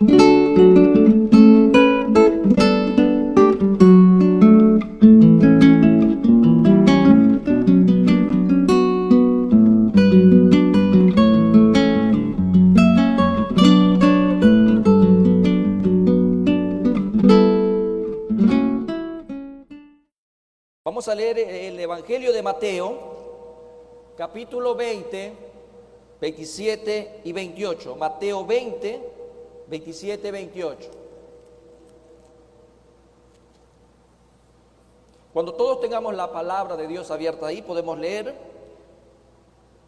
Vamos a leer el Evangelio de Mateo, capítulo 20, 27 y 28. Mateo 20, 27 y 28. Cuando todos tengamos la palabra de Dios abierta ahí, podemos leer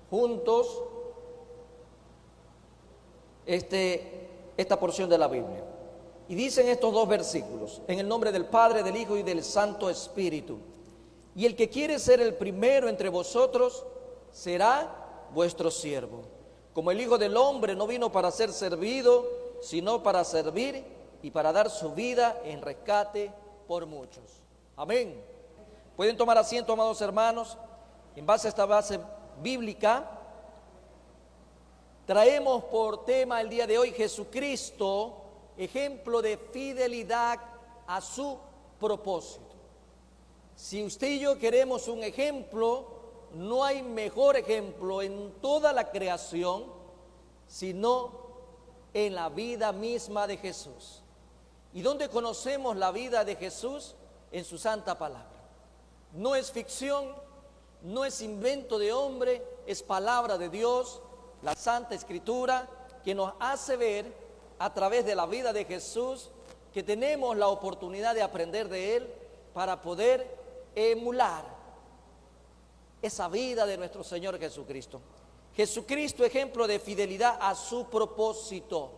juntos esta porción de la Biblia. Y dicen estos dos versículos: en el nombre del Padre, del Hijo y del Santo Espíritu. Y el que quiere ser el primero entre vosotros será vuestro siervo. Como el Hijo del Hombre no vino para ser servido, sino para servir y para dar su vida en rescate por muchos. Amén. Pueden tomar asiento, amados hermanos. En base a esta base bíblica, traemos por tema el día de hoy Jesucristo, ejemplo de fidelidad a su propósito. Si usted y yo queremos un ejemplo, no hay mejor ejemplo en toda la creación, sino en la vida misma de Jesús. ¿Y dónde conocemos la vida de Jesús? En su santa palabra. No es ficción, no es invento de hombre, es palabra de Dios, la Santa Escritura, que nos hace ver a través de la vida de Jesús que tenemos la oportunidad de aprender de Él para poder emular esa vida de nuestro Señor Jesucristo. Jesucristo, ejemplo de fidelidad a su propósito.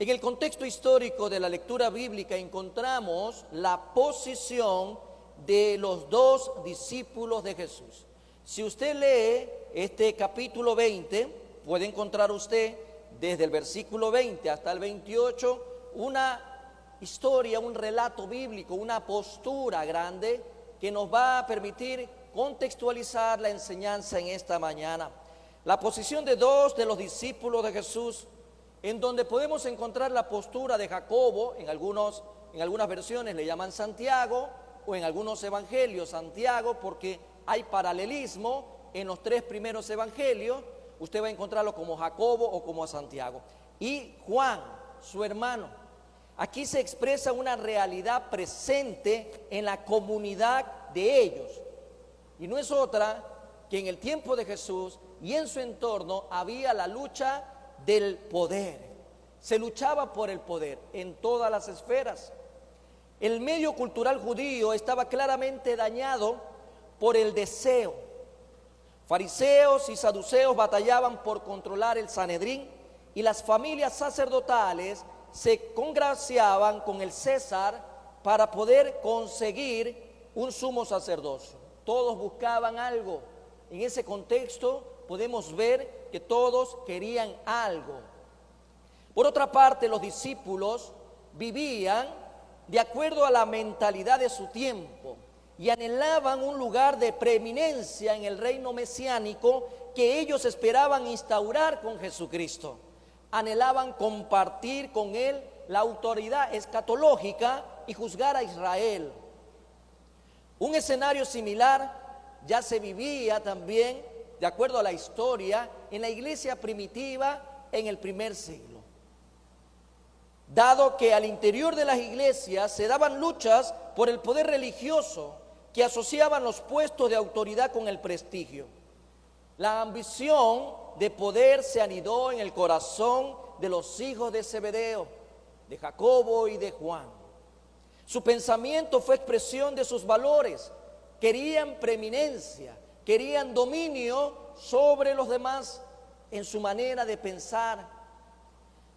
En el contexto histórico de la lectura bíblica encontramos la posición de los dos discípulos de Jesús. Si usted lee este capítulo 20, puede encontrar usted desde el versículo 20 hasta el 28 una historia, un relato bíblico, una postura grande que nos va a permitir contextualizar la enseñanza en esta mañana. La posición de dos de los discípulos de Jesús, en donde podemos encontrar la postura de Jacobo, en algunas versiones le llaman Santiago, o en algunos evangelios Santiago, porque hay paralelismo en los tres primeros evangelios. Usted va a encontrarlo como Jacobo o como Santiago. Y Juan, su hermano. Aquí se expresa una realidad presente en la comunidad de ellos. Y no es otra que en el tiempo de Jesús y en su entorno había la lucha del poder. Se luchaba por el poder en todas las esferas. El medio cultural judío estaba claramente dañado por el deseo. Fariseos y saduceos batallaban por controlar el Sanedrín, y las familias sacerdotales se congraciaban con el César para poder conseguir un sumo sacerdocio. Todos buscaban algo. En ese contexto podemos ver que todos querían algo. Por otra parte, los discípulos vivían de acuerdo a la mentalidad de su tiempo y anhelaban un lugar de preeminencia en el reino mesiánico que ellos esperaban instaurar con Jesucristo. Anhelaban compartir con Él la autoridad escatológica y juzgar a Israel. Un escenario similar ya se vivía también, de acuerdo a la historia, en la iglesia primitiva en el primer siglo. Dado que al interior de las iglesias se daban luchas por el poder religioso que asociaban los puestos de autoridad con el prestigio. La ambición de poder se anidó en el corazón de los hijos de Zebedeo, de Jacobo y de Juan. Su pensamiento fue expresión de sus valores. Querían preeminencia, querían dominio sobre los demás en su manera de pensar.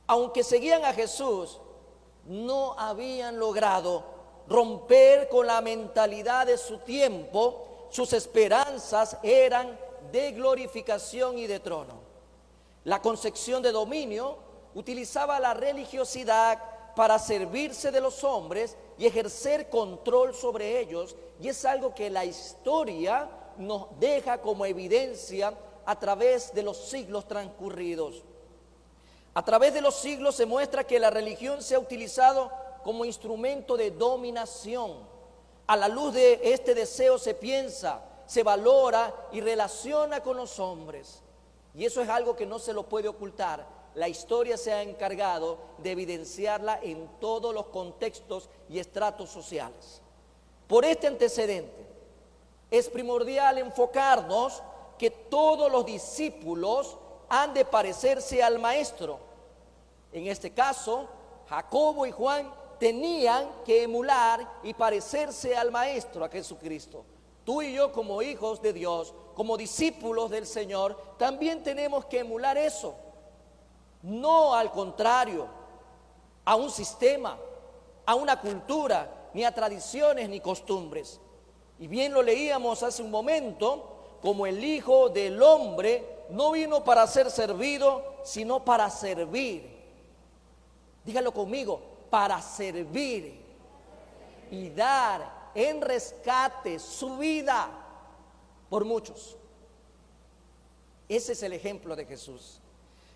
Aunque seguían a Jesús, no habían logrado romper con la mentalidad de su tiempo. Sus esperanzas eran de glorificación y de trono. La concepción de dominio utilizaba la religiosidad para servirse de los hombres y ejercer control sobre ellos, y es algo que la historia nos deja como evidencia a través de los siglos transcurridos. A través de los siglos se muestra que la religión se ha utilizado como instrumento de dominación. A la luz de este deseo se piensa, se valora y relaciona con los hombres. Y eso es algo que no se lo puede ocultar. La historia se ha encargado de evidenciarla en todos los contextos y estratos sociales. Por este antecedente, es primordial enfocarnos que todos los discípulos han de parecerse al Maestro. En este caso, Jacobo y Juan tenían que emular y parecerse al Maestro, a Jesucristo. Tú y yo, como hijos de Dios, como discípulos del Señor, también tenemos que emular eso. No al contrario, a un sistema, a una cultura, ni a tradiciones ni costumbres. Y bien lo leíamos hace un momento, como el Hijo del Hombre no vino para ser servido, sino para servir. Dígalo conmigo, para servir y dar en rescate su vida por muchos. Ese es el ejemplo de Jesús.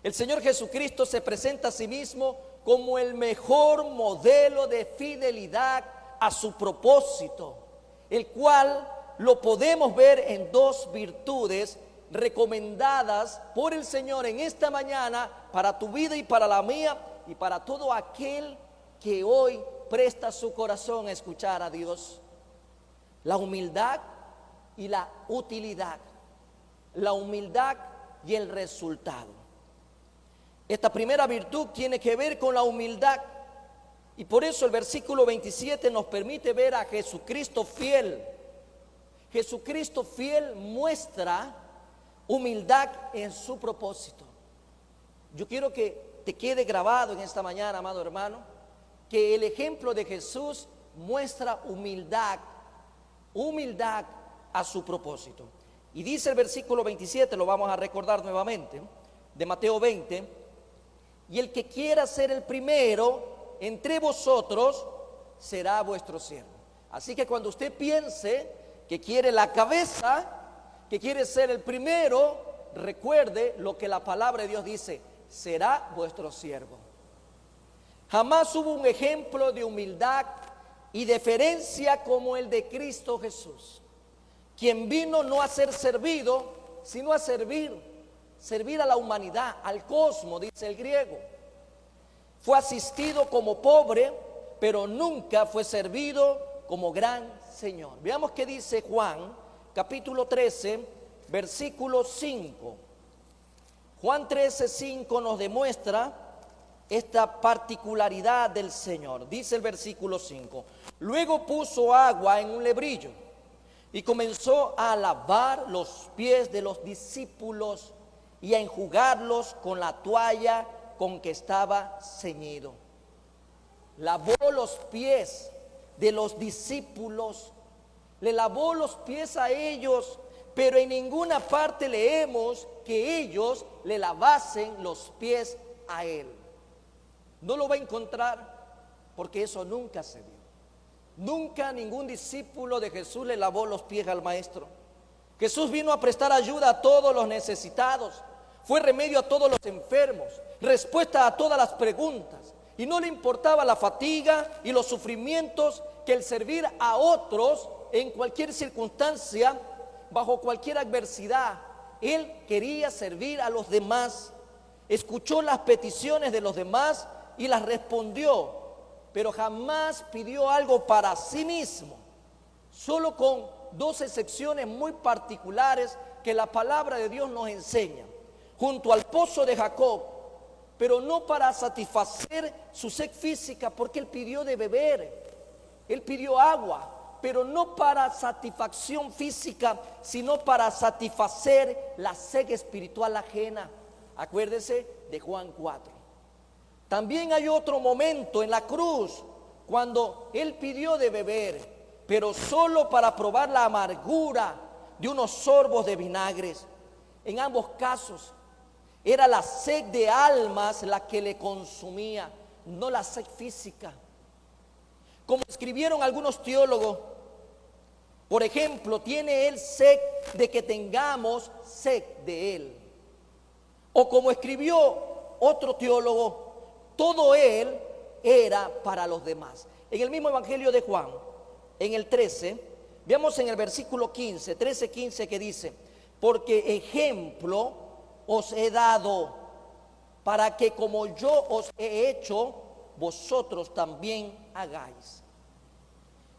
El Señor Jesucristo se presenta a sí mismo como el mejor modelo de fidelidad a su propósito, el cual lo podemos ver en dos virtudes recomendadas por el Señor en esta mañana para tu vida y para la mía y para todo aquel que hoy presta su corazón a escuchar a Dios: la humildad y la utilidad, la humildad y el resultado. Esta primera virtud tiene que ver con la humildad, y por eso el versículo 27 nos permite ver a Jesucristo fiel. Jesucristo fiel muestra humildad en su propósito. Yo quiero que te quede grabado en esta mañana, amado hermano, que el ejemplo de Jesús muestra humildad a su propósito. Y dice el versículo 27, lo vamos a recordar nuevamente, de Mateo 20: y el que quiera ser el primero entre vosotros será vuestro siervo. Así que cuando usted piense que quiere la cabeza, que quiere ser el primero, recuerde lo que la palabra de Dios dice: será vuestro siervo. Jamás hubo un ejemplo de humildad y deferencia como el de Cristo Jesús, quien vino no a ser servido, sino a servir a la humanidad, al cosmos, dice el griego. Fue asistido como pobre, pero nunca fue servido como gran Señor. Veamos qué dice Juan, capítulo 13, versículo 5. Juan 13, 5 nos demuestra esta particularidad del Señor. Dice el versículo 5: luego puso agua en un lebrillo y comenzó a lavar los pies de los discípulos y a enjugarlos con la toalla con que estaba ceñido. Lavó los pies de los discípulos, le lavó los pies a ellos, pero en ninguna parte leemos que ellos le lavasen los pies a él. No lo va a encontrar, porque eso nunca se vio. Nunca ningún discípulo de Jesús le lavó los pies al Maestro. Jesús vino a prestar ayuda a todos los necesitados, fue remedio a todos los enfermos, respuesta a todas las preguntas, y no le importaba la fatiga y los sufrimientos que el servir a otros en cualquier circunstancia, bajo cualquier adversidad. Él quería servir a los demás, escuchó las peticiones de los demás y las respondió, pero jamás pidió algo para sí mismo, solo con dos excepciones muy particulares que la palabra de Dios nos enseña. Junto al pozo de Jacob, pero no para satisfacer su sed física, porque él pidió de beber, él pidió agua, pero no para satisfacción física, sino para satisfacer la sed espiritual ajena. Acuérdese de Juan 4. También hay otro momento en la cruz, cuando él pidió de beber, pero solo para probar la amargura de unos sorbos de vinagres. En ambos casos era la sed de almas la que le consumía, no la sed física. Como escribieron algunos teólogos, por ejemplo, ¿tiene él sed de que tengamos sed de él? O como escribió otro teólogo, todo él era para los demás. En el mismo Evangelio de Juan, en el 13, veamos en el versículo 15, 13, 15, que dice: porque ejemplo os he dado, para que como yo os he hecho, vosotros también hagáis.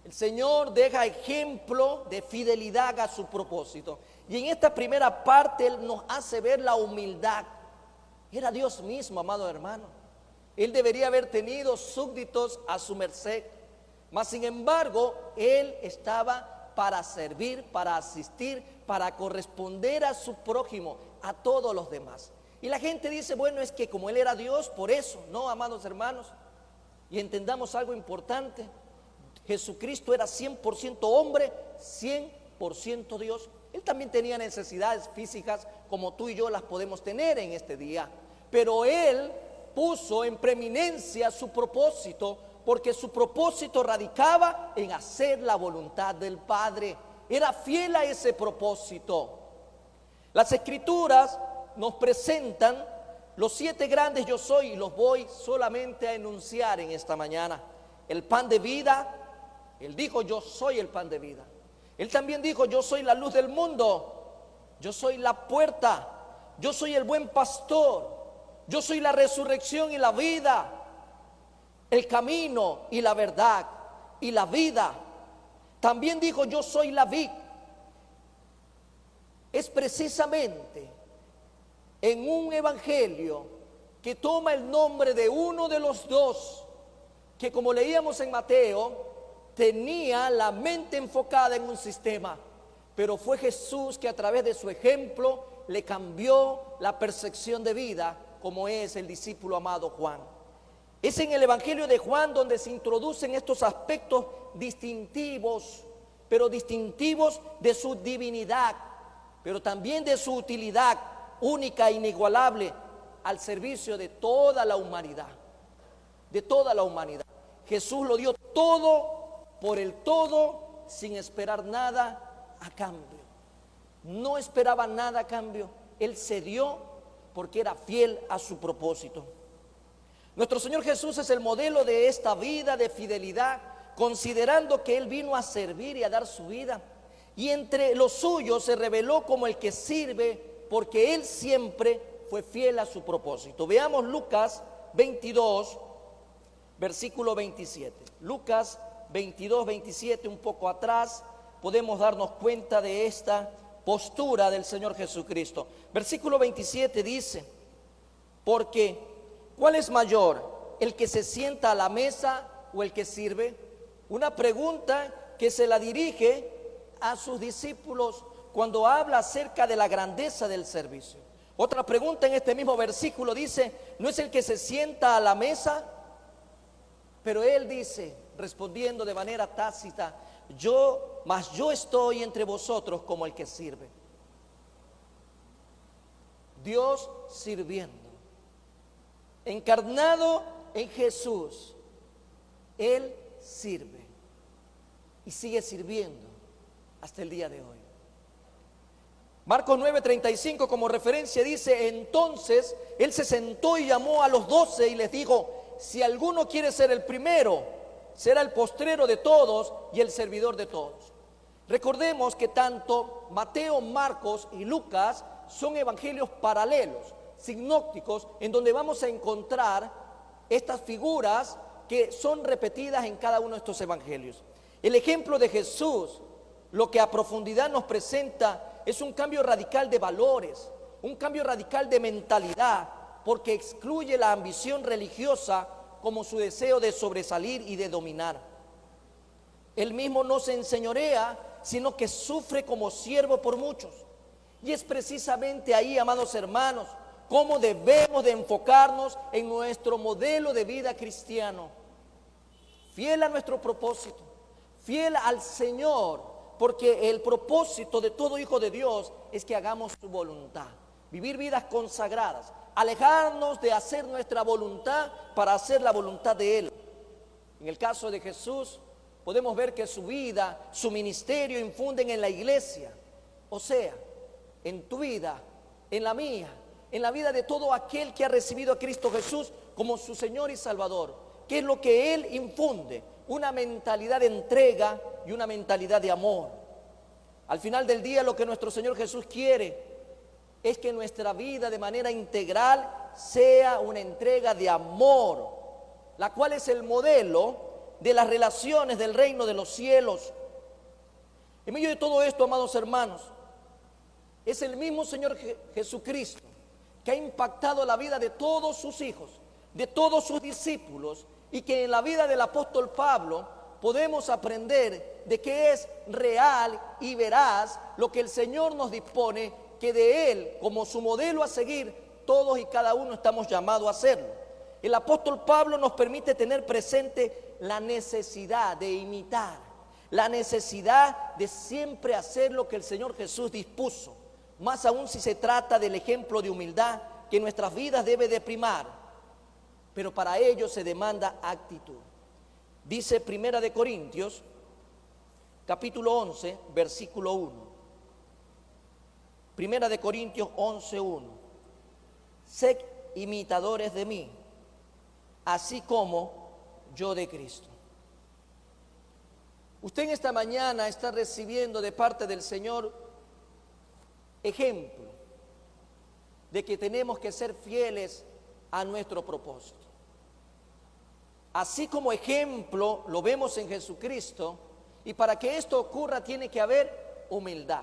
El Señor deja ejemplo de fidelidad a su propósito. Y en esta primera parte Él nos hace ver la humildad. Era Dios mismo, amado hermano. Él debería haber tenido súbditos a su merced. Mas sin embargo, Él estaba para servir, para asistir, para corresponder a su prójimo, a todos los demás. Y la gente dice, bueno, es que como Él era Dios, por eso. No, amados hermanos. Y entendamos algo importante. Jesucristo era 100% hombre, 100% Dios. Él también tenía necesidades físicas como tú y yo las podemos tener en este día. Pero Él puso en preeminencia su propósito, porque su propósito radicaba en hacer la voluntad del Padre. Era fiel a ese propósito. Las Escrituras nos presentan los 7 grandes yo soy, y los voy solamente a enunciar en esta mañana. El pan de vida. Él dijo, yo soy el pan de vida. Él también dijo, yo soy la luz del mundo. Yo soy la puerta. Yo soy el buen pastor. Yo soy la resurrección y la vida. El camino y la verdad y la vida. También dijo, yo soy la vid. Es precisamente en un evangelio que toma el nombre de uno de los dos, que como leíamos en Mateo, tenía la mente enfocada en un sistema, pero fue Jesús que a través de su ejemplo le cambió la percepción de vida, como es el discípulo amado Juan. Es en el Evangelio de Juan donde se introducen estos aspectos distintivos, pero distintivos de su divinidad, pero también de su utilidad única e inigualable al servicio de toda la humanidad, de toda la humanidad. Jesús lo dio todo por el todo, sin esperar nada a cambio. No esperaba nada a cambio. Él se dio porque era fiel a su propósito. Nuestro Señor Jesús es el modelo de esta vida de fidelidad, considerando que Él vino a servir y a dar su vida. Y entre los suyos se reveló como el que sirve, porque Él siempre fue fiel a su propósito. Veamos Lucas 22, versículo 27. Lucas 22, 27, un poco atrás, podemos darnos cuenta de esta postura del Señor Jesucristo. Versículo 27 dice, porque ¿cuál es mayor, el que se sienta a la mesa o el que sirve? Una pregunta que se la dirige a sus discípulos cuando habla acerca de la grandeza del servicio. Otra pregunta en este mismo versículo dice, ¿no es el que se sienta a la mesa? Pero él dice, respondiendo de manera tácita, yo estoy entre vosotros como el que sirve. Dios sirviendo, encarnado en Jesús, Él sirve y sigue sirviendo hasta el día de hoy. Marcos 9:35 como referencia dice, entonces Él se sentó y llamó a los 12 y les dijo, si alguno quiere ser el primero, será el postrero de todos y el servidor de todos. Recordemos que tanto Mateo, Marcos y Lucas son evangelios paralelos, sinópticos, en donde vamos a encontrar estas figuras que son repetidas en cada uno de estos evangelios. El ejemplo de Jesús, lo que a profundidad nos presenta es un cambio radical de valores, un cambio radical de mentalidad, porque excluye la ambición religiosa como su deseo de sobresalir y de dominar. Él mismo no se enseñorea, sino que sufre como siervo por muchos. Y es precisamente ahí, amados hermanos, cómo debemos de enfocarnos en nuestro modelo de vida cristiano. Fiel a nuestro propósito, fiel al Señor, porque el propósito de todo hijo de Dios es que hagamos su voluntad, vivir vidas consagradas, alejarnos de hacer nuestra voluntad para hacer la voluntad de Él. En el caso de Jesús, podemos ver que su vida, su ministerio infunden en la iglesia, o sea, en tu vida, en la mía, en la vida de todo aquel que ha recibido a Cristo Jesús como su Señor y Salvador. ¿Qué es lo que Él infunde? Una mentalidad de entrega y una mentalidad de amor. Al final del día, lo que nuestro Señor Jesús quiere es que nuestra vida de manera integral sea una entrega de amor, la cual es el modelo de las relaciones del reino de los cielos. En medio de todo esto, amados hermanos, es el mismo Señor Jesucristo que ha impactado la vida de todos sus hijos, de todos sus discípulos, y que en la vida del apóstol Pablo podemos aprender de que es real y veraz lo que el Señor nos dispone, que de Él, como su modelo a seguir, todos y cada uno estamos llamados a hacerlo. El apóstol Pablo nos permite tener presente la necesidad de imitar, la necesidad de siempre hacer lo que el Señor Jesús dispuso, más aún si se trata del ejemplo de humildad que en nuestras vidas debe de primar, pero para ello se demanda actitud. Dice Primera de Corintios, capítulo 11, versículo 1. Primera de Corintios 11:1. Sed imitadores de mí, así como yo de Cristo. Usted en esta mañana está recibiendo de parte del Señor ejemplo de que tenemos que ser fieles a nuestro propósito. Así como ejemplo lo vemos en Jesucristo, y para que esto ocurra tiene que haber humildad.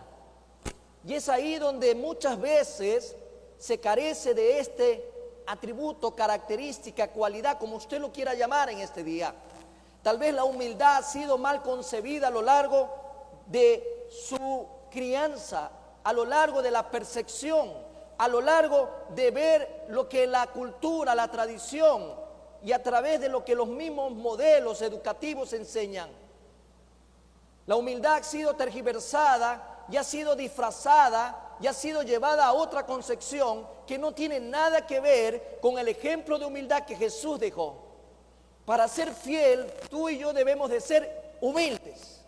Y es ahí donde muchas veces se carece de este atributo, característica, cualidad, como usted lo quiera llamar en este día. Tal vez la humildad ha sido mal concebida a lo largo de su crianza, a lo largo de la percepción, a lo largo de ver lo que la cultura, la tradición y a través de lo que los mismos modelos educativos enseñan. La humildad ha sido tergiversada y ha sido disfrazada y ha sido llevada a otra concepción que no tiene nada que ver con el ejemplo de humildad que Jesús dejó. Para ser fiel, tú y yo debemos de ser humildes.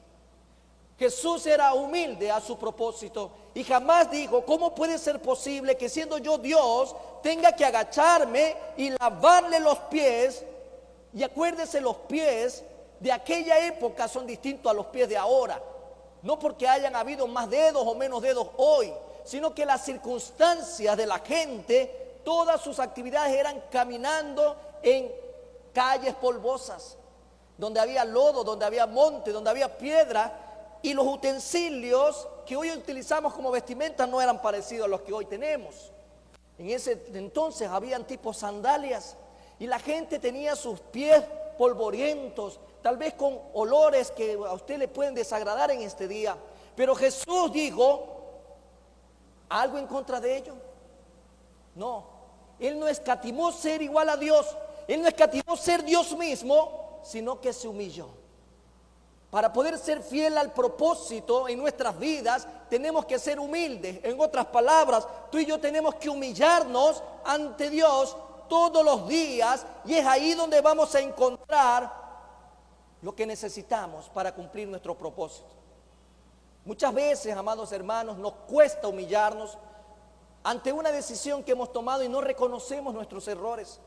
Jesús era humilde a su propósito y jamás dijo: ¿cómo puede ser posible que siendo yo Dios tenga que agacharme y lavarle los pies? Y acuérdese, los pies de aquella época son distintos a los pies de ahora. No porque hayan habido más dedos o menos dedos hoy, sino que las circunstancias de la gente, todas sus actividades eran caminando en calles polvosas, donde había lodo, donde había monte, donde había piedra, y los utensilios que hoy utilizamos como vestimenta no eran parecidos a los que hoy tenemos. En ese entonces habían tipo sandalias y la gente tenía sus pies polvorientos, tal vez con olores que a usted le pueden desagradar en este día. Pero Jesús dijo: ¿algo en contra de ello? No, Él no escatimó ser igual a Dios, Él no escatimó ser Dios mismo, sino que se humilló. Para poder ser fiel al propósito en nuestras vidas, tenemos que ser humildes. En otras palabras, tú y yo tenemos que humillarnos ante Dios todos los días, y es ahí donde vamos a encontrar lo que necesitamos para cumplir nuestro propósito. Muchas veces, amados hermanos, nos cuesta humillarnos ante una decisión que hemos tomado y no reconocemos nuestros errores.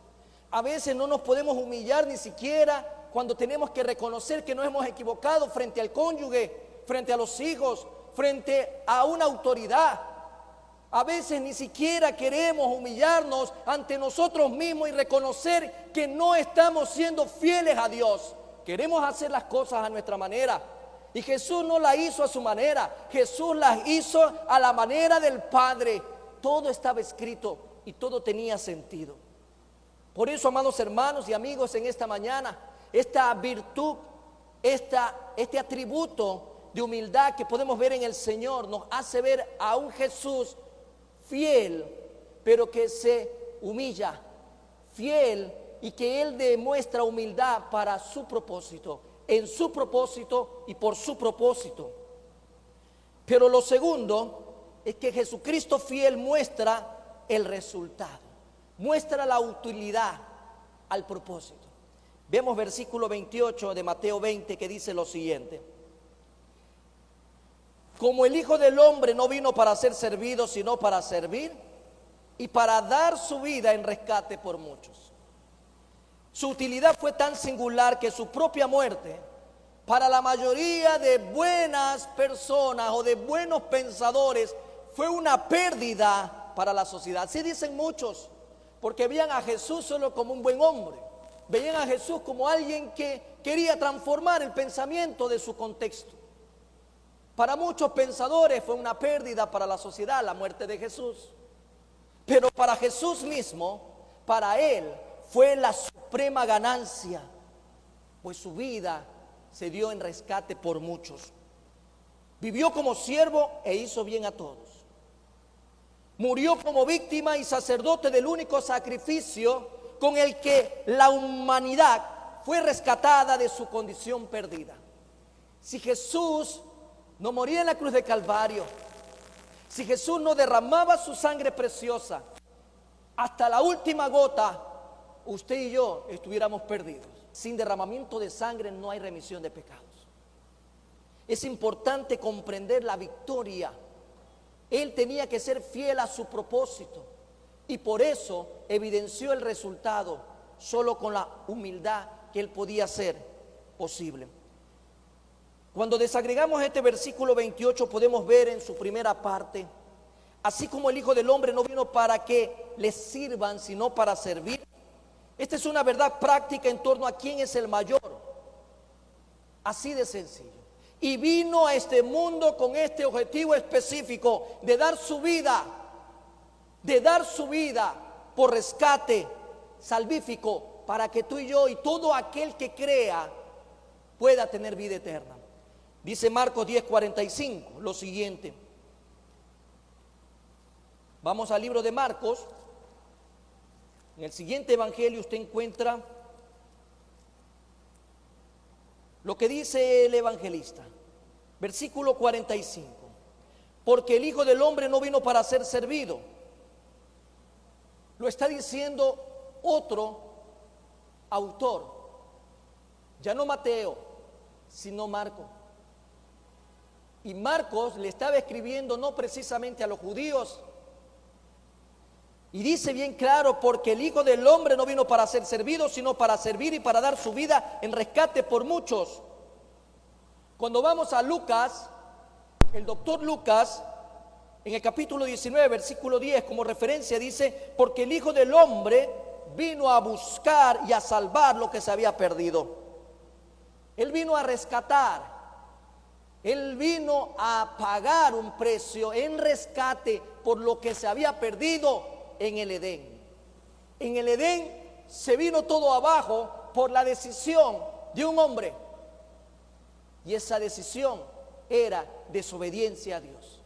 A veces no nos podemos humillar ni siquiera cuando tenemos que reconocer que nos hemos equivocado frente al cónyuge, frente a los hijos, frente a una autoridad. A veces ni siquiera queremos humillarnos ante nosotros mismos y reconocer que no estamos siendo fieles a Dios. Queremos hacer las cosas a nuestra manera. Y Jesús no la hizo a su manera, Jesús las hizo a la manera del Padre. Todo estaba escrito y todo tenía sentido. Por eso, amados hermanos y amigos, en esta mañana, esta virtud, este atributo de humildad que podemos ver en el Señor nos hace ver a un Jesús fiel, pero que se humilla, fiel, y que Él demuestra humildad para su propósito, en su propósito y por su propósito. Pero lo segundo es que Jesucristo fiel muestra el resultado, muestra la utilidad al propósito. Vemos versículo 28 de Mateo 20, que dice lo siguiente: como el Hijo del Hombre no vino para ser servido, sino para servir y para dar su vida en rescate por muchos. Su utilidad fue tan singular que su propia muerte, para la mayoría de buenas personas o de buenos pensadores, fue una pérdida para la sociedad. Así dicen muchos, porque veían a Jesús solo como un buen hombre. Veían a Jesús como alguien que quería transformar el pensamiento de su contexto. Para muchos pensadores fue una pérdida para la sociedad la muerte de Jesús. Pero para Jesús mismo, para Él, fue la suprema ganancia, pues su vida se dio en rescate por muchos. Vivió como siervo e hizo bien a todos. Murió como víctima y sacerdote del único sacrificio con el que la humanidad fue rescatada de su condición perdida. Si Jesús no moría en la cruz de Calvario, si Jesús no derramaba su sangre preciosa hasta la última gota, usted y yo estuviéramos perdidos. Sin derramamiento de sangre no hay remisión de pecados. Es importante comprender la victoria. Él tenía que ser fiel a su propósito y por eso evidenció el resultado solo con la humildad que él podía hacer posible. Cuando desagregamos este versículo 28 podemos ver en su primera parte: así como el Hijo del Hombre no vino para que le sirvan, sino para servir. Esta es una verdad práctica en torno a quién es el mayor. Así de sencillo. Y vino a este mundo con este objetivo específico de dar su vida por rescate salvífico, para que tú y yo y todo aquel que crea pueda tener vida eterna. Dice Marcos 10:45 lo siguiente. Vamos al libro de Marcos. En el siguiente evangelio usted encuentra lo que dice el evangelista. Versículo 45. Porque el Hijo del Hombre no vino para ser servido. Lo está diciendo otro autor. Ya no Mateo, sino Marcos. Y Marcos le estaba escribiendo no precisamente a los judíos. Y dice bien claro: porque el Hijo del Hombre no vino para ser servido, sino para servir y para dar su vida en rescate por muchos. Cuando vamos a Lucas, el doctor Lucas, en el capítulo 19, versículo 10, como referencia dice: porque el Hijo del Hombre vino a buscar y a salvar lo que se había perdido. Él vino a rescatar. Él vino a pagar un precio en rescate por lo que se había perdido en el Edén. En el Edén se vino todo abajo por la decisión de un hombre. Y esa decisión era desobediencia a Dios.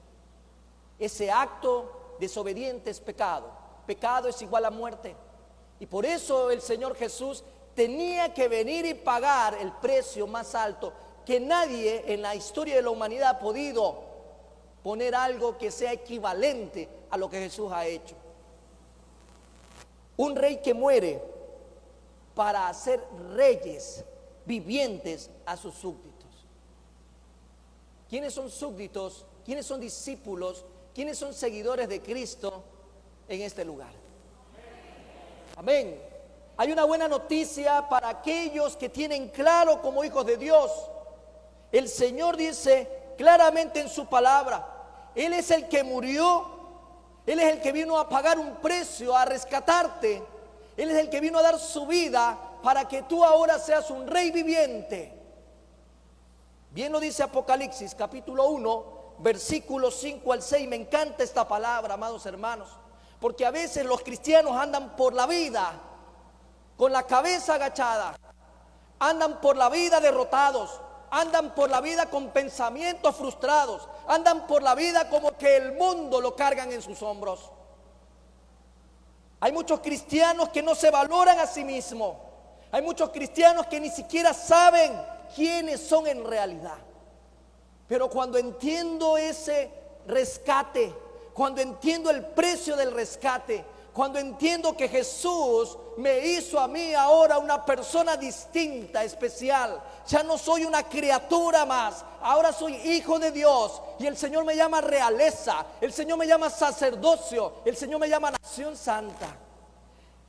Ese acto desobediente es pecado. Pecado es igual a muerte. Y por eso el Señor Jesús tenía que venir y pagar el precio más alto, que nadie en la historia de la humanidad ha podido poner algo que sea equivalente a lo que Jesús ha hecho. Un rey que muere para hacer reyes vivientes a sus súbditos. ¿Quiénes son súbditos? ¿Quiénes son discípulos? ¿Quiénes son seguidores de Cristo en este lugar? Amén. Hay una buena noticia para aquellos que tienen claro como hijos de Dios. El Señor dice claramente en su palabra: Él es el que murió, Él es el que vino a pagar un precio, a rescatarte. Él es el que vino a dar su vida para que tú ahora seas un rey viviente. Bien lo dice Apocalipsis capítulo 1, versículos 5 al 6. Me encanta esta palabra, amados hermanos, porque a veces los cristianos andan por la vida con la cabeza agachada, andan por la vida derrotados, andan por la vida con pensamientos frustrados, andan por la vida como que el mundo lo cargan en sus hombros. Hay muchos cristianos que no se valoran a sí mismos. Hay muchos cristianos que ni siquiera saben quiénes son en realidad. Pero cuando entiendo ese rescate, cuando entiendo el precio del rescate, cuando entiendo que Jesús me hizo a mí ahora una persona distinta, especial. Ya no soy una criatura más, ahora soy hijo de Dios. Y el Señor me llama realeza, el Señor me llama sacerdocio, el Señor me llama nación santa.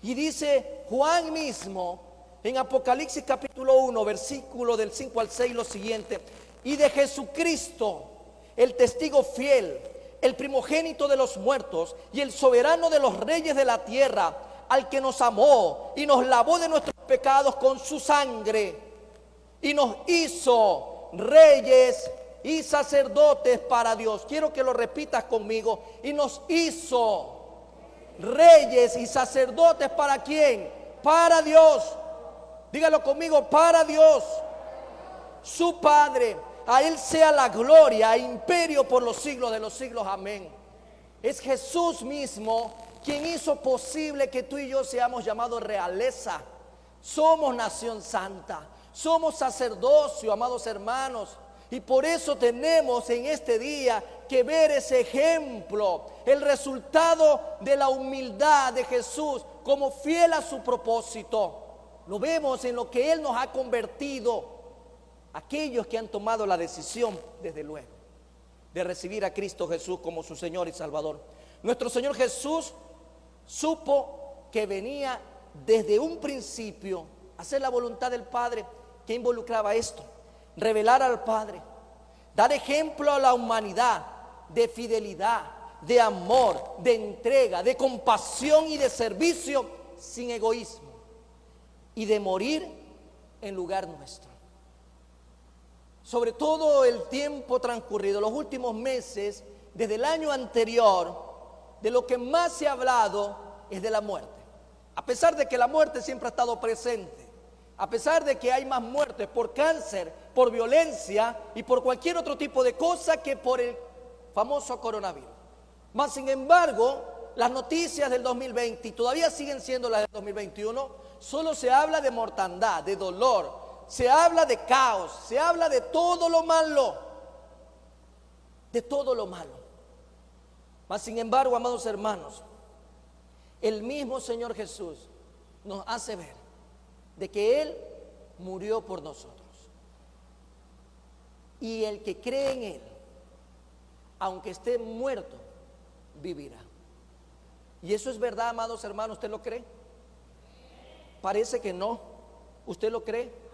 Y dice Juan mismo en Apocalipsis capítulo 1, versículo del 5 al 6 lo siguiente: y de Jesucristo, el testigo fiel, el primogénito de los muertos y el soberano de los reyes de la tierra, al que nos amó y nos lavó de nuestros pecados con su sangre y nos hizo reyes y sacerdotes para Dios. Quiero que lo repitas conmigo: y nos hizo reyes y sacerdotes. ¿Para quién? Para Dios. Dígalo conmigo: para Dios, su Padre. A Él sea la gloria e imperio por los siglos de los siglos. Amén. Es Jesús mismo quien hizo posible que tú y yo seamos llamados realeza. Somos nación santa, somos sacerdocio, amados hermanos. Y por eso tenemos en este día que ver ese ejemplo, el resultado de la humildad de Jesús como fiel a su propósito. Lo vemos en lo que Él nos ha convertido. Aquellos que han tomado la decisión, desde luego, de recibir a Cristo Jesús como su Señor y Salvador. Nuestro Señor Jesús supo que venía desde un principio a hacer la voluntad del Padre, que involucraba esto: revelar al Padre, dar ejemplo a la humanidad de fidelidad, de amor, de entrega, de compasión y de servicio sin egoísmo, y de morir en lugar nuestro. Sobre todo el tiempo transcurrido, los últimos meses, desde el año anterior, de lo que más se ha hablado es de la muerte. A pesar de que la muerte siempre ha estado presente, a pesar de que hay más muertes por cáncer, por violencia y por cualquier otro tipo de cosa que por el famoso coronavirus. Mas sin embargo, las noticias del 2020 y todavía siguen siendo las del 2021, solo se habla de mortandad, de dolor. Se habla de caos, se habla de todo lo malo, de todo lo malo. Mas sin embargo, amados hermanos, el mismo Señor Jesús nos hace ver de que Él murió por nosotros. Y el que cree en Él, aunque esté muerto, vivirá. Y eso es verdad, amados hermanos. ¿Usted lo cree? Parece que no. ¿Usted lo cree?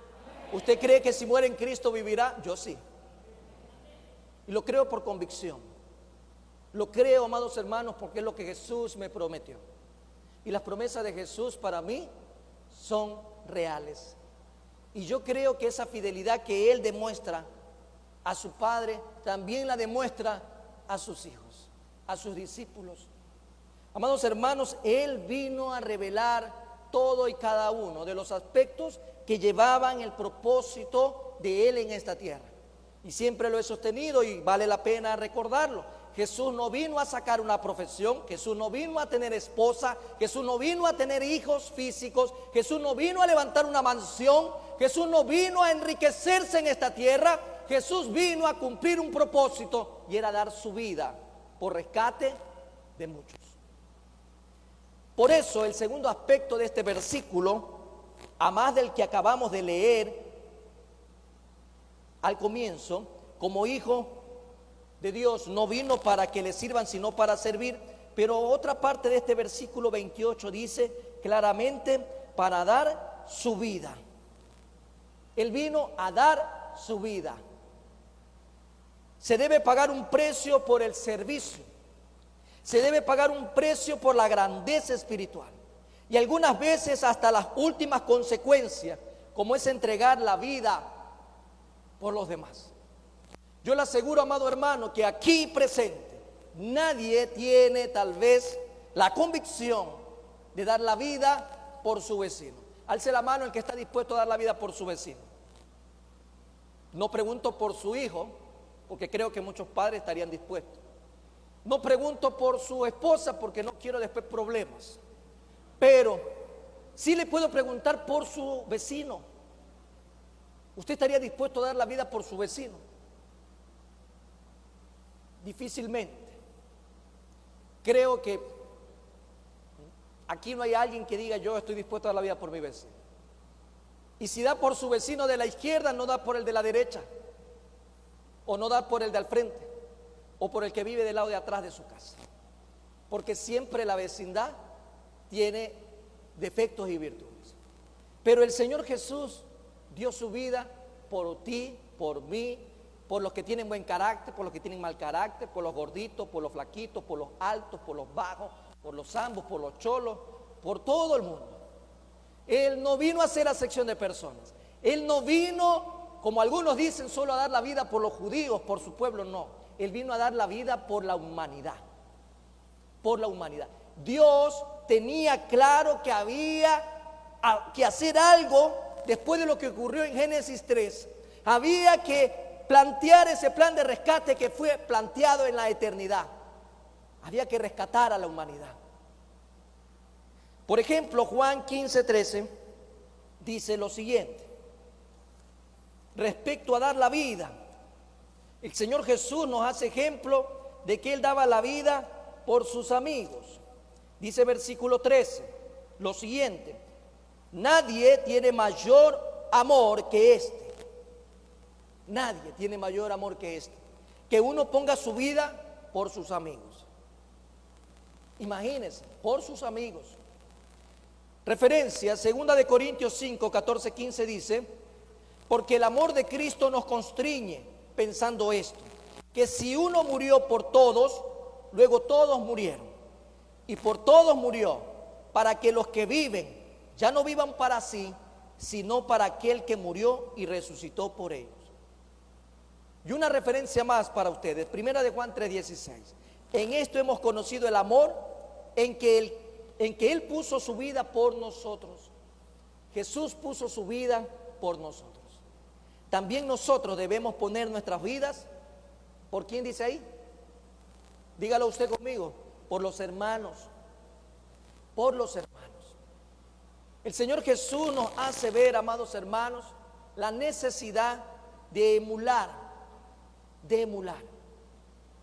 ¿Usted cree que si muere en Cristo vivirá? Yo sí. Y lo creo por convicción. Lo creo, amados hermanos, porque es lo que Jesús me prometió. Y las promesas de Jesús para mí son reales. Y yo creo que esa fidelidad que Él demuestra a su Padre, también la demuestra a sus hijos, a sus discípulos. Amados hermanos, Él vino a revelar todo y cada uno de los aspectos que llevaban el propósito de Él en esta tierra. Y siempre lo he sostenido y vale la pena recordarlo. Jesús no vino a sacar una profesión, Jesús no vino a tener esposa, Jesús no vino a tener hijos físicos, Jesús no vino a levantar una mansión, Jesús no vino a enriquecerse en esta tierra. Jesús vino a cumplir un propósito, y era dar su vida por rescate de muchos. Por eso el segundo aspecto de este versículo, a más del que acabamos de leer al comienzo, como hijo de Dios no vino para que le sirvan, sino para servir. Pero otra parte de este versículo 28 dice claramente: para dar su vida. Él vino a dar su vida. Se debe pagar un precio por el servicio. Se debe pagar un precio por la grandeza espiritual. Y algunas veces hasta las últimas consecuencias, como es entregar la vida por los demás. Yo le aseguro, amado hermano, que aquí presente nadie tiene tal vez la convicción de dar la vida por su vecino. Alce la mano el que está dispuesto a dar la vida por su vecino. No pregunto por su hijo, porque creo que muchos padres estarían dispuestos. No pregunto por su esposa, porque no quiero después problemas. Pero sí le puedo preguntar por su vecino. ¿Usted estaría dispuesto a dar la vida por su vecino? Difícilmente. Creo que aquí no hay alguien que diga yo estoy dispuesto a dar la vida por mi vecino. Y si da por su vecino de la izquierda, no da por el de la derecha, o no da por el de al frente, o por el que vive del lado de atrás de su casa. Porque siempre la vecindad tiene defectos y virtudes. Pero el Señor Jesús dio su vida por ti, por mí, por los que tienen buen carácter, por los que tienen mal carácter, por los gorditos, por los flaquitos, por los altos, por los bajos, por los zambos, por los cholos, por todo el mundo. Él no vino a hacer acepción de personas. Él no vino, como algunos dicen, solo a dar la vida por los judíos, por su pueblo, no. Él vino a dar la vida por la humanidad. Por la humanidad. Dios tenía claro que había que hacer algo después de lo que ocurrió en Génesis 3. Había que plantear ese plan de rescate que fue planteado en la eternidad. Había que rescatar a la humanidad. Por ejemplo, Juan 15:13 dice lo siguiente. Respecto a dar la vida, el Señor Jesús nos hace ejemplo de que Él daba la vida por sus amigos. Dice versículo 13 lo siguiente: nadie tiene mayor amor que este. Nadie tiene mayor amor que este, que uno ponga su vida por sus amigos. Imagínense, por sus amigos. Referencia, 2 de Corintios 5, 14, 15 dice: porque el amor de Cristo nos constriñe, pensando esto, que si uno murió por todos, luego todos murieron. Y por todos murió, para que los que viven ya no vivan para sí, sino para aquel que murió y resucitó por ellos. Y una referencia más para ustedes, 1 de Juan 3:16. En esto hemos conocido el amor en que Él puso su vida por nosotros. Jesús puso su vida por nosotros. También nosotros debemos poner nuestras vidas, ¿por quién dice ahí? Dígalo usted conmigo, por los hermanos. Por los hermanos. El Señor Jesús nos hace ver, amados hermanos, la necesidad de emular.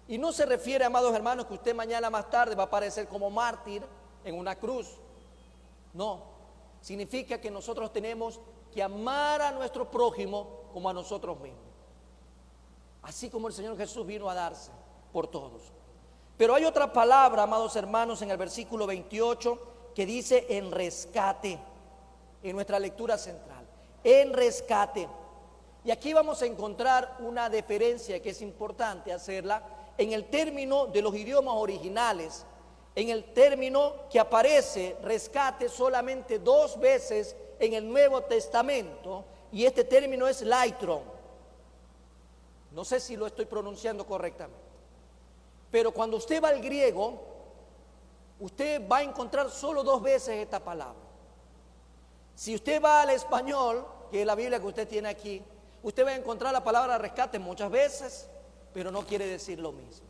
Y no se refiere, amados hermanos, que usted mañana más tarde va a aparecer como mártir en una cruz. No, significa que nosotros tenemos que amar a nuestro prójimo como a nosotros mismos. Así como el Señor Jesús vino a darse por todos. Pero hay otra palabra, amados hermanos, en el versículo 28 que dice en rescate, en nuestra lectura central. En rescate. Y aquí vamos a encontrar una diferencia que es importante hacerla en el término de los idiomas originales. En el término que aparece rescate solamente 2 veces en el Nuevo Testamento, y este término es laitron. No sé si lo estoy pronunciando correctamente, pero cuando usted va al griego, usted va a encontrar solo 2 veces esta palabra. Si usted va al español, que es la Biblia que usted tiene aquí, usted va a encontrar la palabra rescate muchas veces, pero no quiere decir lo mismo.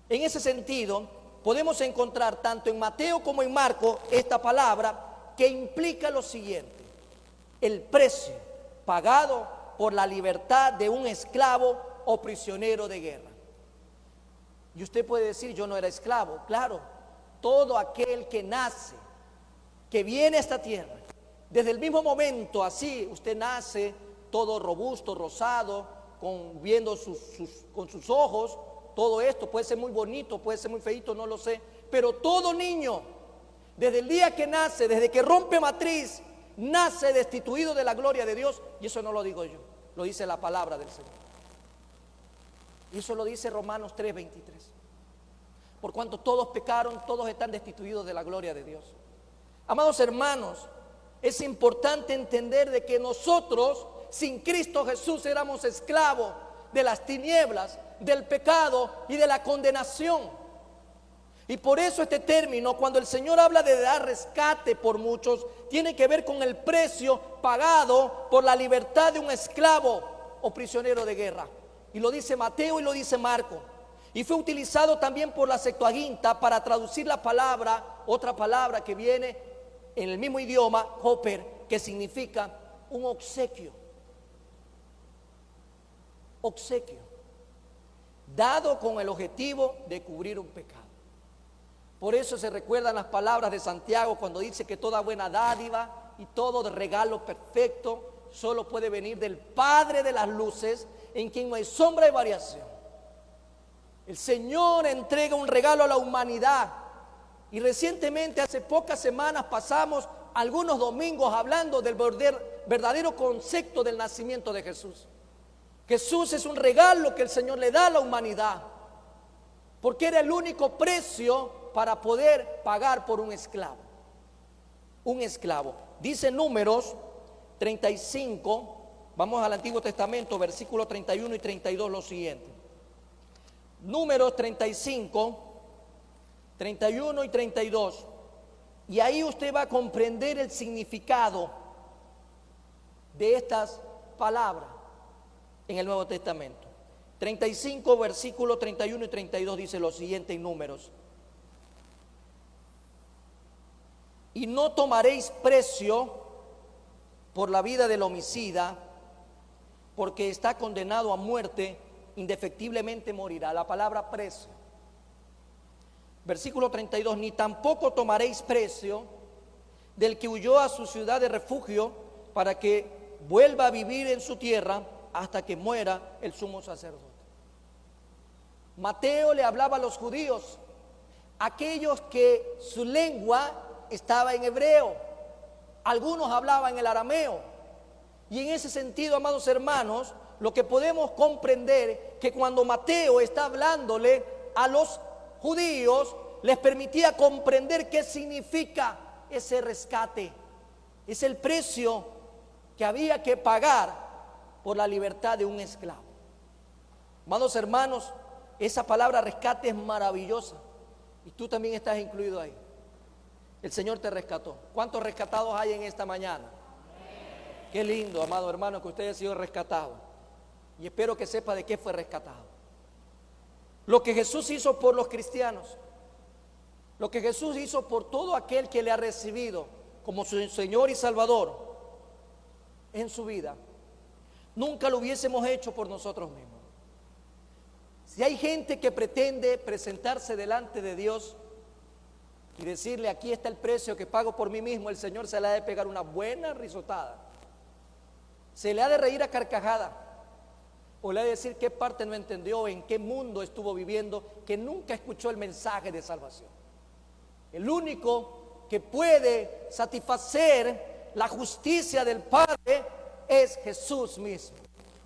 En ese sentido, podemos encontrar tanto en Mateo como en Marcos esta palabra que implica lo siguiente: el precio pagado por la libertad de un esclavo o prisionero de guerra. Y usted puede decir, yo no era esclavo. Claro, todo aquel que nace, que viene a esta tierra, desde el mismo momento, así usted nace todo robusto, rosado, viendo con sus ojos, todo esto puede ser muy bonito, puede ser muy feito, no lo sé, pero todo niño, desde el día que nace, desde que rompe matriz, nace destituido de la gloria de Dios. Y eso no lo digo yo, lo dice la palabra del Señor. Y eso lo dice Romanos 3:23. Por cuanto todos pecaron, todos están destituidos de la gloria de Dios. Amados hermanos, es importante entender de que nosotros, sin Cristo Jesús, éramos esclavos de las tinieblas, del pecado y de la condenación. Y por eso este término, cuando el Señor habla de dar rescate por muchos, tiene que ver con el precio pagado por la libertad de un esclavo o prisionero de guerra. Y lo dice Mateo y lo dice Marcos. Y fue utilizado también por la Septuaginta para traducir la palabra, otra palabra que viene en el mismo idioma, hoper, que significa un obsequio. Obsequio, dado con el objetivo de cubrir un pecado. Por eso se recuerdan las palabras de Santiago cuando dice que toda buena dádiva y todo regalo perfecto solo puede venir del Padre de las luces, en quien no hay sombra de variación. El Señor entrega un regalo a la humanidad. Y recientemente, hace pocas semanas, pasamos algunos domingos hablando del verdadero concepto del nacimiento de Jesús. Jesús es un regalo que el Señor le da a la humanidad, porque era el único precio para poder pagar por un esclavo. Un esclavo. Dice Números 35, vamos al Antiguo Testamento, versículos 31 y 32, lo siguiente. Números 35, 31 y 32. Y ahí usted va a comprender el significado de estas palabras en el Nuevo Testamento. 35, versículos 31 y 32 dice lo siguiente en Números. Y no tomaréis precio por la vida del homicida, porque está condenado a muerte, indefectiblemente morirá. La palabra precio. Versículo 32, ni tampoco tomaréis precio del que huyó a su ciudad de refugio, para que vuelva a vivir en su tierra hasta que muera el sumo sacerdote. Mateo le hablaba a los judíos, aquellos que su lengua estaba en hebreo, algunos hablaban el arameo, y en ese sentido, amados hermanos, lo que podemos comprender que cuando Mateo está hablándole a los judíos, les permitía comprender qué significa ese rescate. Es el precio que había que pagar por la libertad de un esclavo. Amados hermanos, esa palabra rescate es maravillosa, y tú también estás incluido ahí. El Señor te rescató. ¿Cuántos rescatados hay en esta mañana? Qué lindo, amado hermano, que usted haya sido rescatado. Y espero que sepa de qué fue rescatado. Lo que Jesús hizo por los cristianos, lo que Jesús hizo por todo aquel que le ha recibido como su Señor y Salvador en su vida, nunca lo hubiésemos hecho por nosotros mismos. Si hay gente que pretende presentarse delante de Dios y decirle, aquí está el precio que pago por mí mismo, el Señor se le ha de pegar una buena risotada, se le ha de reír a carcajada, o le ha de decir qué parte no entendió, en qué mundo estuvo viviendo, que nunca escuchó el mensaje de salvación. El único que puede satisfacer la justicia del Padre es Jesús mismo.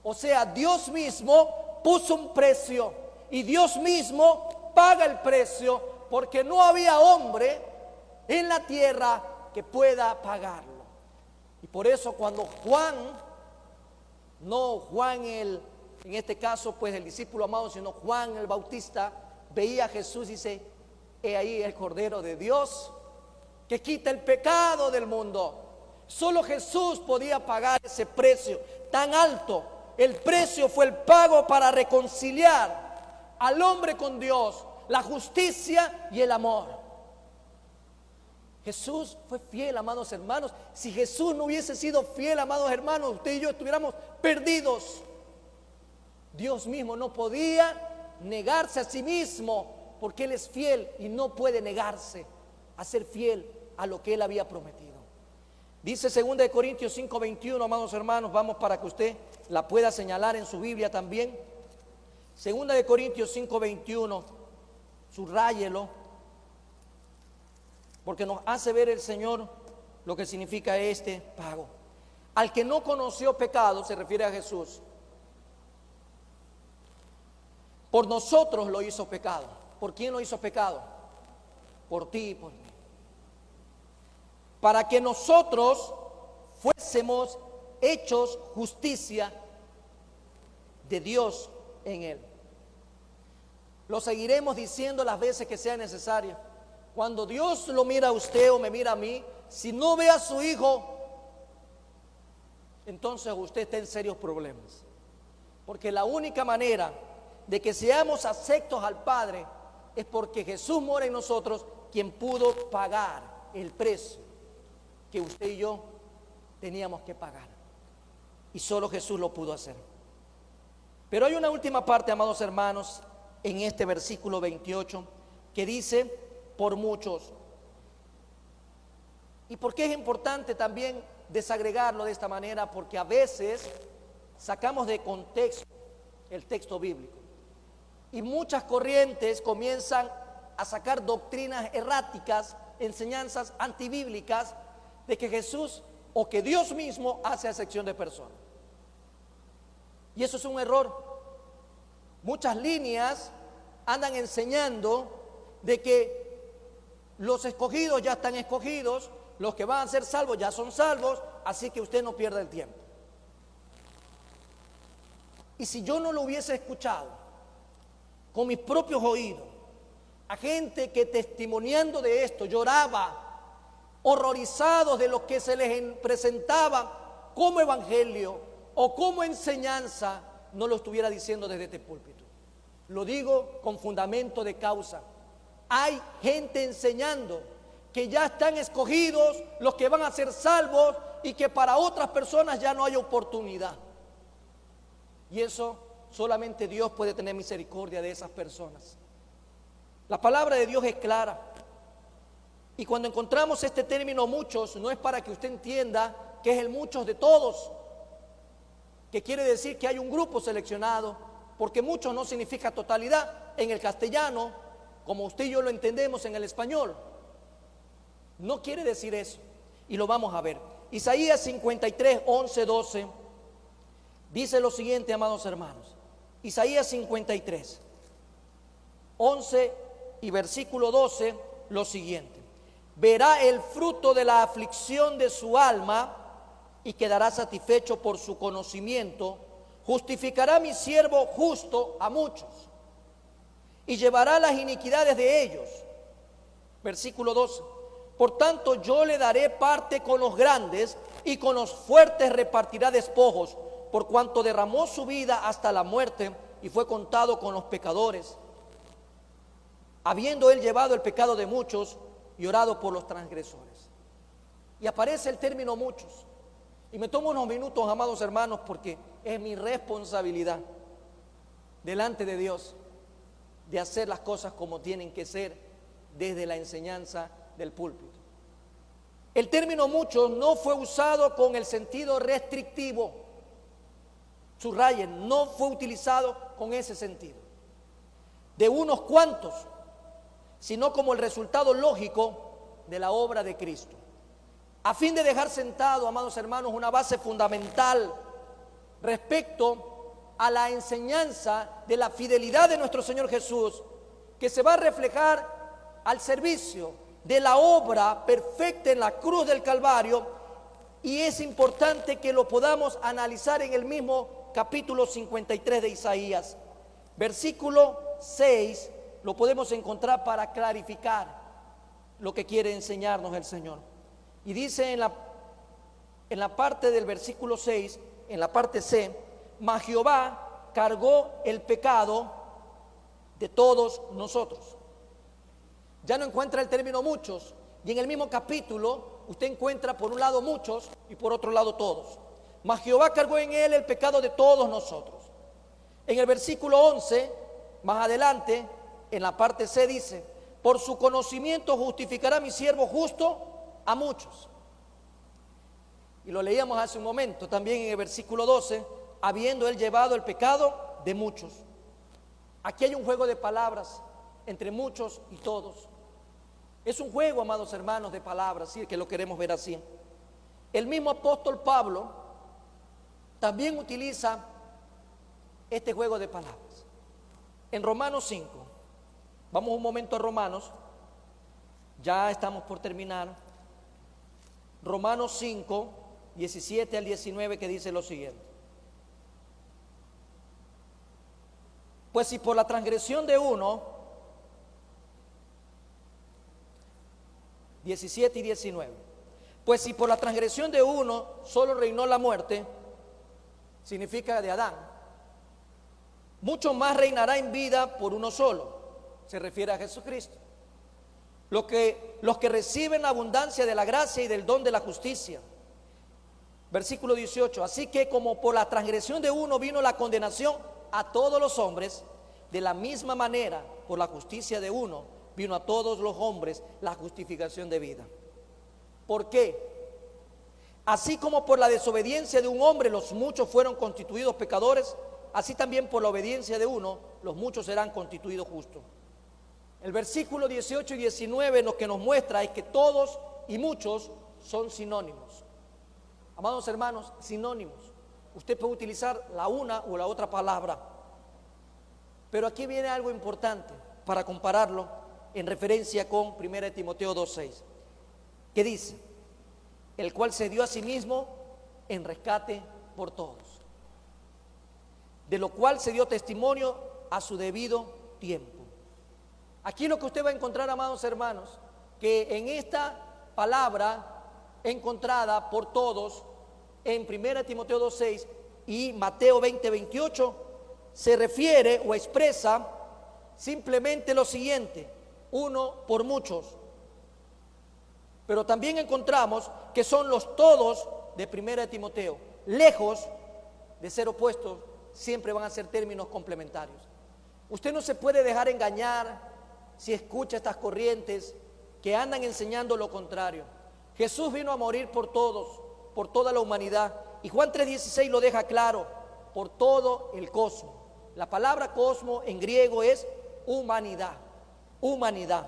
O sea, Dios mismo puso un precio y Dios mismo paga el precio, porque no había hombre en la tierra que pueda pagarlo. Y por eso cuando Juan, no Juan en este caso pues el discípulo amado, sino Juan el Bautista, veía a Jesús y dice, he ahí el Cordero de Dios que quita el pecado del mundo. Solo Jesús podía pagar ese precio tan alto. El precio fue el pago para reconciliar al hombre con Dios, la justicia y el amor. Jesús fue fiel, amados hermanos. Si Jesús no hubiese sido fiel, amados hermanos, usted y yo estuviéramos perdidos. Dios mismo no podía negarse a sí mismo, porque Él es fiel y no puede negarse a ser fiel a lo que Él había prometido. Dice 2 Corintios 5:21, amados hermanos, vamos para que usted la pueda señalar en su Biblia también. 2 Corintios 5:21, subráyelo, porque nos hace ver el Señor lo que significa este pago. Al que no conoció pecado, se refiere a Jesús, por nosotros lo hizo pecado. ¿Por quién lo hizo pecado? Por ti y por mí. Para que nosotros fuésemos hechos justicia de Dios en Él. Lo seguiremos diciendo las veces que sea necesario. Cuando Dios lo mira a usted o me mira a mí, si no ve a su hijo, entonces usted está en serios problemas. Porque la única manera de que seamos aceptos al Padre es porque Jesús mora en nosotros, quien pudo pagar el precio que usted y yo teníamos que pagar. Y solo Jesús lo pudo hacer. Pero hay una última parte, amados hermanos, en este versículo 28, que dice por muchos. ¿Y por qué es importante también desagregarlo de esta manera? Porque a veces sacamos de contexto el texto bíblico y muchas corrientes comienzan a sacar doctrinas erráticas, enseñanzas antibíblicas de que Jesús o que Dios mismo hace acepción de personas. Y eso es un error. Muchas líneas andan enseñando de que los escogidos ya están escogidos, los que van a ser salvos ya son salvos, así que usted no pierda el tiempo. Y si yo no lo hubiese escuchado con mis propios oídos, a gente que testimoniando de esto lloraba, horrorizados de lo que se les presentaba como evangelio o como enseñanza, no lo estuviera diciendo desde este púlpito. Lo digo con fundamento de causa. Hay gente enseñando que ya están escogidos, los que van a ser salvos, y que para otras personas ya no hay oportunidad. Y eso solamente Dios puede tener misericordia de esas personas. La palabra de Dios es clara. Y cuando encontramos este término muchos, no es para que usted entienda que es el muchos de todos, que quiere decir que hay un grupo seleccionado, porque muchos no significa totalidad en el castellano, como usted y yo lo entendemos en el español. No quiere decir eso, y lo vamos a ver. Isaías 53, 11, 12 dice lo siguiente, amados hermanos. Isaías 53, 11 y versículo 12, lo siguiente: verá el fruto de la aflicción de su alma y quedará satisfecho por su conocimiento. Justificará mi siervo justo a muchos y llevará las iniquidades de ellos. Versículo 12: por tanto yo le daré parte con los grandes y con los fuertes repartirá despojos, por cuanto derramó su vida hasta la muerte y fue contado con los pecadores, habiendo él llevado el pecado de muchos y orado por los transgresores. Y aparece el término muchos. Y me tomo unos minutos, amados hermanos, porque es mi responsabilidad delante de Dios de hacer las cosas como tienen que ser desde la enseñanza del púlpito. El término muchos no fue usado con el sentido restrictivo. Subrayen, no fue utilizado con ese sentido de unos cuantos, sino como el resultado lógico de la obra de Cristo, a fin de dejar sentado, amados hermanos, una base fundamental respecto a la enseñanza de la fidelidad de nuestro Señor Jesús, que se va a reflejar al servicio de la obra perfecta en la cruz del Calvario. Y es importante que lo podamos analizar en el mismo capítulo 53 de Isaías. Versículo 6 lo podemos encontrar para clarificar lo que quiere enseñarnos el Señor. Y dice en la parte del versículo 6, en la parte C: mas Jehová cargó el pecado de todos nosotros. Ya no encuentra el término muchos, y en el mismo capítulo usted encuentra por un lado muchos y por otro lado todos. Mas Jehová cargó en él el pecado de todos nosotros. En el versículo 11, más adelante, en la parte C dice: por su conocimiento justificará mi siervo justo a muchos. Y lo leíamos hace un momento también en el versículo 12: habiendo él llevado el pecado de muchos. Aquí hay un juego de palabras entre muchos y todos. Es un juego, amados hermanos, de palabras, sí, que lo queremos ver así. El mismo apóstol Pablo también utiliza este juego de palabras. En Romanos 5, vamos un momento a Romanos, ya estamos por terminar. Romanos 5, 17 al 19, que dice lo siguiente: pues si por la transgresión de uno, 17 y 19, pues si por la transgresión de uno solo reinó la muerte, significa de Adán, mucho más reinará en vida por uno solo, se refiere a Jesucristo, los que reciben la abundancia de la gracia y del don de la justicia. Versículo 18: así que como por la transgresión de uno vino la condenación a todos los hombres, de la misma manera por la justicia de uno vino a todos los hombres la justificación de vida. ¿Por qué? Así como por la desobediencia de un hombre los muchos fueron constituidos pecadores, así también por la obediencia de uno los muchos serán constituidos justos. El versículo 18 y 19 lo que nos muestra es que todos y muchos son sinónimos. Amados hermanos, sinónimos. Usted puede utilizar la una o la otra palabra, pero aquí viene algo importante para compararlo en referencia con 1 Timoteo 2:6, que dice: el cual se dio a sí mismo en rescate por todos, de lo cual se dio testimonio a su debido tiempo. Aquí lo que usted va a encontrar, amados hermanos, que en esta palabra encontrada por todos en 1 Timoteo 2:6 y Mateo 20:28 se refiere o expresa simplemente lo siguiente: uno por muchos. Pero también encontramos que son los todos de 1 Timoteo, lejos de ser opuestos, siempre van a ser términos complementarios. Usted no se puede dejar engañar si escucha estas corrientes que andan enseñando lo contrario. Jesús vino a morir por todos, por toda la humanidad, y Juan 3:16 lo deja claro: por todo el cosmos. La palabra cosmos en griego es humanidad, humanidad.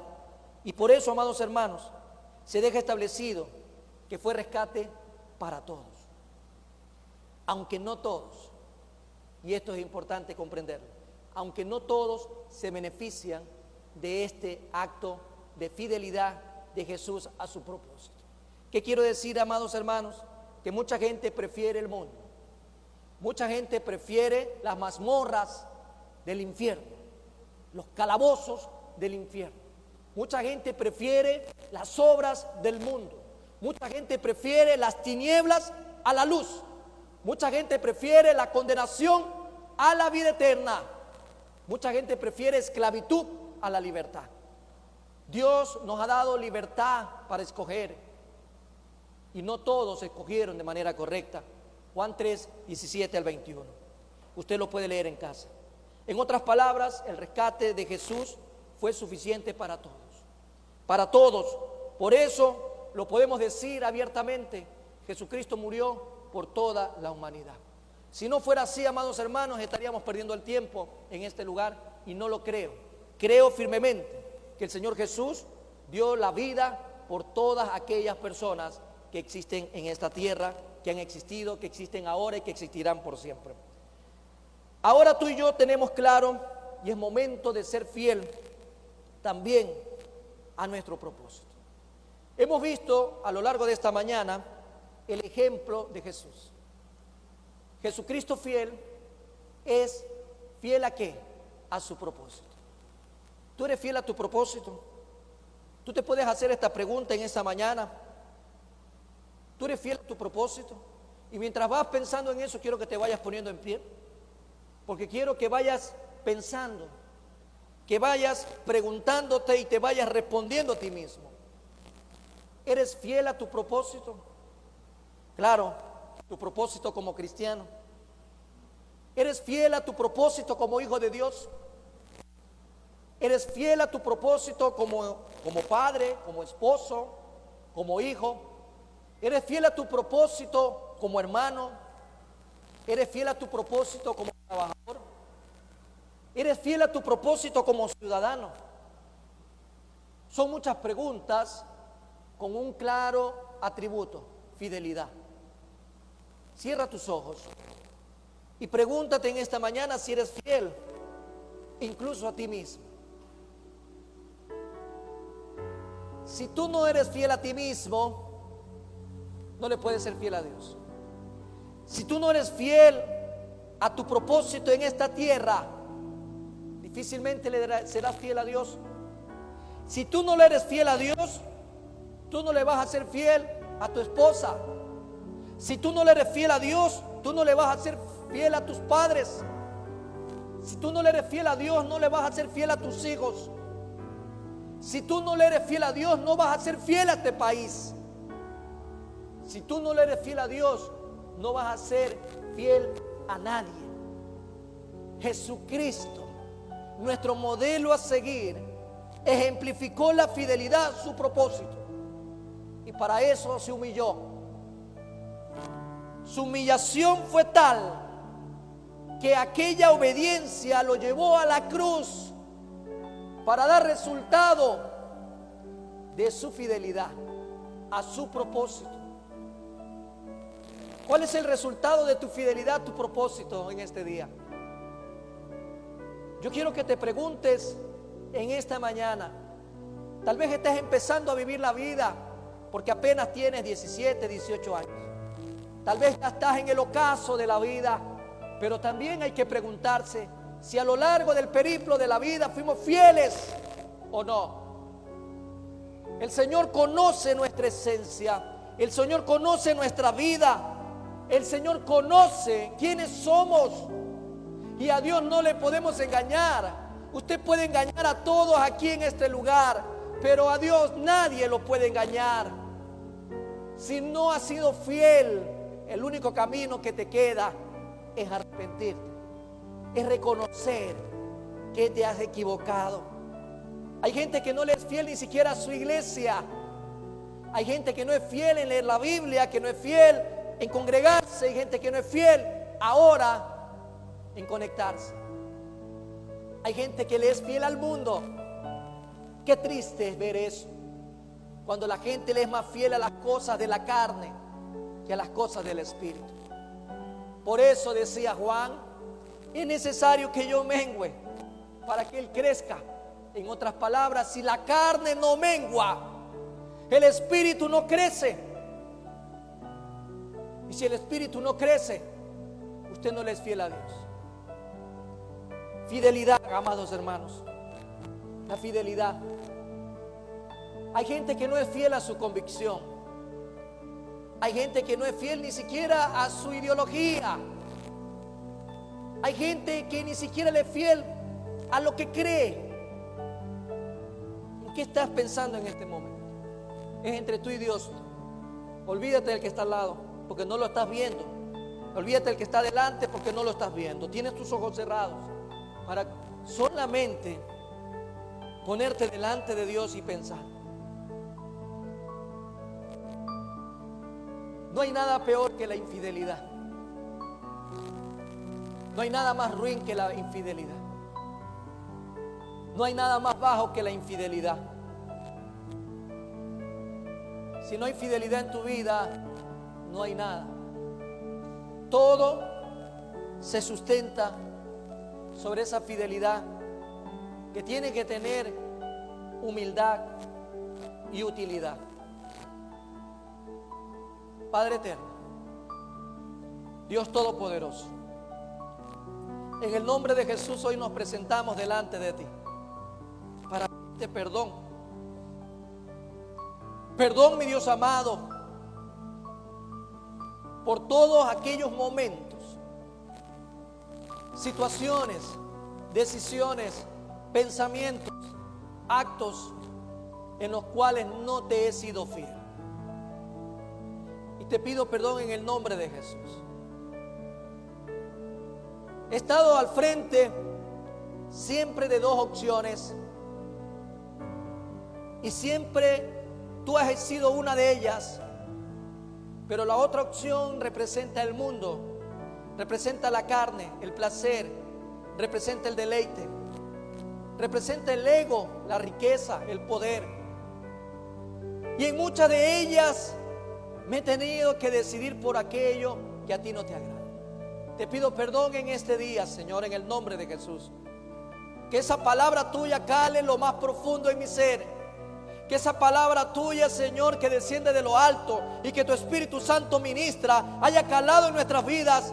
Y por eso, amados hermanos, se deja establecido que fue rescate para todos, aunque no todos, y esto es importante comprenderlo, aunque no todos se benefician de este acto de fidelidad de Jesús a su propósito. ¿Qué quiero decir, amados hermanos? Que mucha gente prefiere el mundo, mucha gente prefiere las mazmorras del infierno, los calabozos del infierno. Mucha gente prefiere las obras del mundo. Mucha gente prefiere las tinieblas a la luz. Mucha gente prefiere la condenación a la vida eterna. Mucha gente prefiere esclavitud a la libertad. Dios nos ha dado libertad para escoger, y no todos escogieron de manera correcta. Juan 3:17-21. Usted lo puede leer en casa. En otras palabras, el rescate de Jesús fue suficiente para todos. Para todos. Por eso lo podemos decir abiertamente: Jesucristo murió por toda la humanidad. Si no fuera así, amados hermanos, estaríamos perdiendo el tiempo en este lugar, y no lo creo. Creo firmemente que el Señor Jesús dio la vida por todas aquellas personas que existen en esta tierra, que han existido, que existen ahora y que existirán por siempre. Ahora tú y yo tenemos claro, y es momento de ser fiel también a nuestro propósito. Hemos visto a lo largo de esta mañana el ejemplo de Jesús. Jesucristo fiel es fiel ¿a qué? A su propósito. ¿Tú eres fiel a tu propósito? Tú te puedes hacer esta pregunta en esta mañana. ¿Tú eres fiel a tu propósito? Y mientras vas pensando en eso, quiero que te vayas poniendo en pie, porque quiero que vayas pensando, que vayas preguntándote y te vayas respondiendo a ti mismo. ¿Eres fiel a tu propósito? Claro, tu propósito como cristiano. ¿Eres fiel a tu propósito como hijo de Dios? ¿Eres fiel a tu propósito como padre, como esposo, como hijo? ¿Eres fiel a tu propósito como hermano? ¿Eres fiel a tu propósito como trabajador? ¿Eres fiel a tu propósito como ciudadano? Son muchas preguntas con un claro atributo: fidelidad. Cierra tus ojos y pregúntate en esta mañana si eres fiel, incluso a ti mismo. Si tú no eres fiel a ti mismo, no le puedes ser fiel a Dios. Si tú no eres fiel a tu propósito en esta tierra, difícilmente le serás fiel a Dios. Si tú no le eres fiel a Dios, tú no le vas a ser fiel a tu esposa. Si tú no le eres fiel a Dios, tú no le vas a ser fiel a tus padres. Si tú no le eres fiel a Dios, no le vas a ser fiel a tus hijos. Si tú no le eres fiel a Dios, no vas a ser fiel a este país. Si tú no le eres fiel a Dios, no vas a ser fiel a nadie. Jesucristo, nuestro modelo a seguir, ejemplificó la fidelidad a su propósito. Y para eso se humilló. Su humillación fue tal que aquella obediencia lo llevó a la cruz para dar resultado de su fidelidad a su propósito. ¿Cuál es el resultado de tu fidelidad a tu propósito en este día? Yo quiero que te preguntes en esta mañana. Tal vez estés empezando a vivir la vida porque apenas tienes 17, 18 años. Tal vez ya estás en el ocaso de la vida, pero también hay que preguntarse si a lo largo del periplo de la vida fuimos fieles o no. El Señor conoce nuestra esencia, el Señor conoce nuestra vida, el Señor conoce quiénes somos y a Dios no le podemos engañar. Usted puede engañar a todos aquí en este lugar, pero a Dios nadie lo puede engañar. Si no has sido fiel, el único camino que te queda es arrepentirte, es reconocer que te has equivocado. Hay gente que no le es fiel ni siquiera a su iglesia. Hay gente que no es fiel en leer la Biblia, que no es fiel en congregarse. Hay gente que no es fiel ahora en conectarse. Hay gente que le es fiel al mundo. Qué triste es ver eso, cuando la gente le es más fiel a las cosas de la carne que a las cosas del Espíritu. Por eso decía Juan, es necesario que yo mengüe para que Él crezca. En otras palabras, si la carne no mengua, el Espíritu no crece. Y si el Espíritu no crece, usted no le es fiel a Dios. Fidelidad, amados hermanos. La fidelidad. Hay gente que no es fiel a su convicción. Hay gente que no es fiel ni siquiera a su ideología. Hay gente que ni siquiera le es fiel a lo que cree. ¿En qué estás pensando en este momento? Es entre tú y Dios. Olvídate del que está al lado, porque no lo estás viendo. Olvídate del que está delante, porque no lo estás viendo. Tienes tus ojos cerrados para solamente ponerte delante de Dios y pensar. No hay nada peor que la infidelidad. No hay nada más ruin que la infidelidad. No hay nada más bajo que la infidelidad. Si no hay fidelidad en tu vida, no hay nada. Todo se sustenta sobre esa fidelidad que tiene que tener humildad y utilidad. Padre eterno, Dios todopoderoso, en el nombre de Jesús hoy nos presentamos delante de ti para pedirte perdón. Perdón, mi Dios amado, por todos aquellos momentos, situaciones, decisiones, pensamientos, actos en los cuales no te he sido fiel. Y te pido perdón en el nombre de Jesús. He estado al frente siempre de dos opciones y siempre tú has sido una de ellas, pero la otra opción representa el mundo, representa la carne, el placer, representa el deleite, representa el ego, la riqueza, el poder. Y en muchas de ellas me he tenido que decidir por aquello que a ti no te agrada. Te pido perdón en este día, Señor, en el nombre de Jesús. Que esa palabra tuya cale en lo más profundo en mi ser. Que esa palabra tuya, Señor, que desciende de lo alto y que tu Espíritu Santo ministra, haya calado en nuestras vidas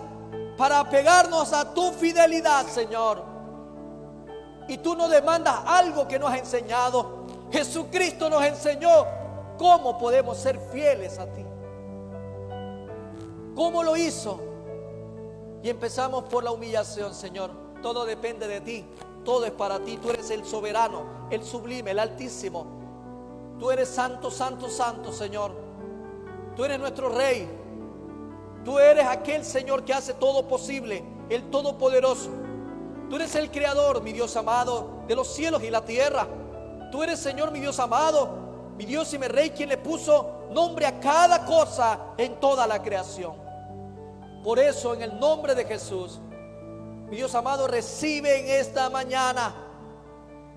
para apegarnos a tu fidelidad, Señor. Y tú nos demandas algo que nos has enseñado. Jesucristo nos enseñó cómo podemos ser fieles a ti. ¿Cómo lo hizo? Y empezamos por la humillación, Señor. Todo depende de ti. Todo es para ti. Tú eres el soberano, el sublime, el altísimo. Tú eres santo, santo, santo, Señor. Tú eres nuestro Rey. Tú eres aquel, Señor, que hace todo posible, el todopoderoso. Tú eres el creador, mi Dios amado, de los cielos y la tierra. tú eres, Señor, mi Dios amado, mi Dios y mi Rey, quien le puso nombre a cada cosa en toda la creación. Por eso, en el nombre de Jesús, mi Dios amado, recibe en esta mañana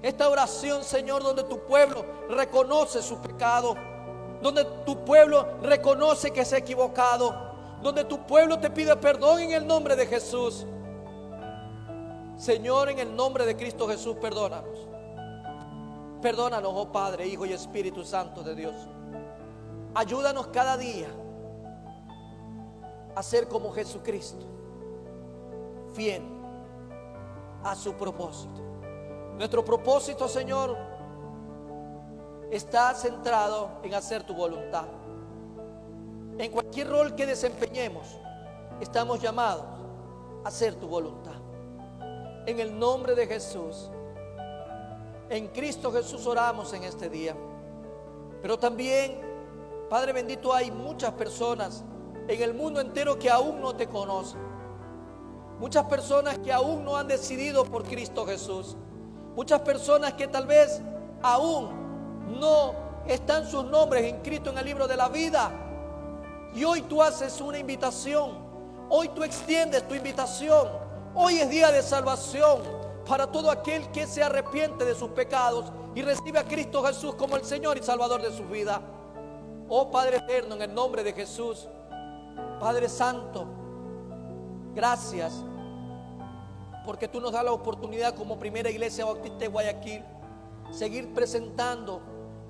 esta oración, Señor, donde tu pueblo reconoce su pecado, donde tu pueblo reconoce que se ha equivocado, donde tu pueblo te pide perdón en el nombre de Jesús. Señor, en el nombre de Cristo Jesús, perdónanos. Perdónanos, oh Padre, Hijo y Espíritu Santo de Dios. Ayúdanos cada día a ser como Jesucristo, fiel a su propósito. Nuestro propósito, Señor, está centrado en hacer tu voluntad. En cualquier rol que desempeñemos, estamos llamados a hacer tu voluntad. En el nombre de Jesús, en Cristo Jesús oramos en este día. Pero también, Padre bendito, hay muchas personas en el mundo entero que aún no te conocen. Muchas personas que aún no han decidido por Cristo Jesús. Muchas personas que tal vez aún no están sus nombres inscritos en el libro de la vida. Y hoy tú haces una invitación. Hoy tú extiendes tu invitación. Hoy es día de salvación para todo aquel que se arrepiente de sus pecados y recibe a Cristo Jesús como el Señor y Salvador de su vida. Oh Padre eterno, en el nombre de Jesús, Padre Santo, gracias porque tú nos das la oportunidad como Primera Iglesia Bautista de Guayaquil seguir presentando,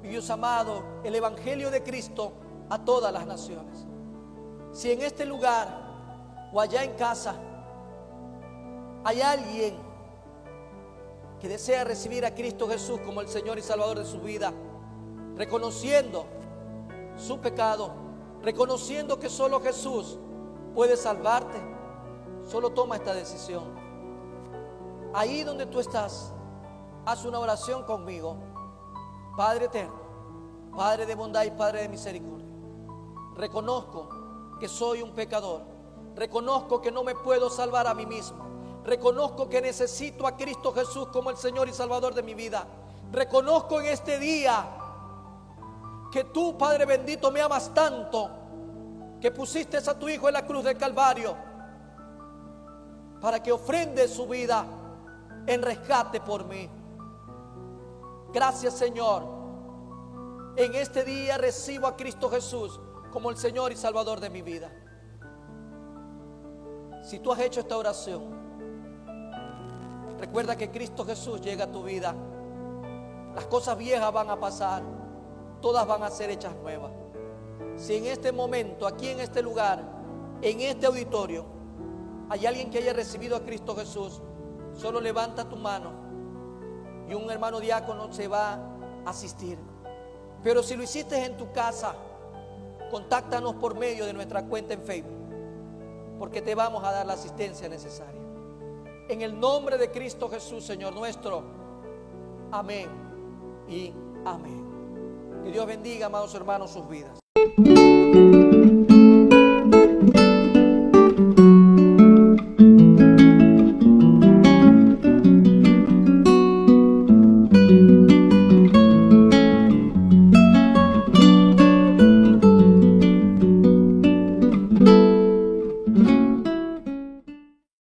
mi Dios amado, el Evangelio de Cristo a todas las naciones. Si en este lugar o allá en casa hay alguien que desea recibir a Cristo Jesús como el Señor y Salvador de su vida, reconociendo su pecado, reconociendo que solo Jesús puede salvarte, solo toma esta decisión. Ahí donde tú estás, haz una oración conmigo. Padre eterno, Padre de bondad y Padre de misericordia, reconozco que soy un pecador, reconozco que no me puedo salvar a mí mismo, reconozco que necesito a Cristo Jesús como el Señor y Salvador de mi vida. Reconozco en este día que tú, Padre bendito, me amas tanto que pusiste a tu Hijo en la cruz del Calvario para que ofrende su vida en rescate por mí. Gracias, Señor. En este día recibo a Cristo Jesús como el Señor y Salvador de mi vida. Si tú has hecho esta oración, recuerda que Cristo Jesús llega a tu vida. Las cosas viejas van a pasar, todas van a ser hechas nuevas. Si en este momento, aquí en este lugar, en este auditorio, hay alguien que haya recibido a Cristo Jesús, solo levanta tu mano y un hermano diácono se va a asistir. Pero si lo hiciste en tu casa, contáctanos por medio de nuestra cuenta en Facebook, porque te vamos a dar la asistencia necesaria. En el nombre de Cristo Jesús, Señor nuestro. Amén y amén. Que Dios bendiga, amados hermanos, sus vidas.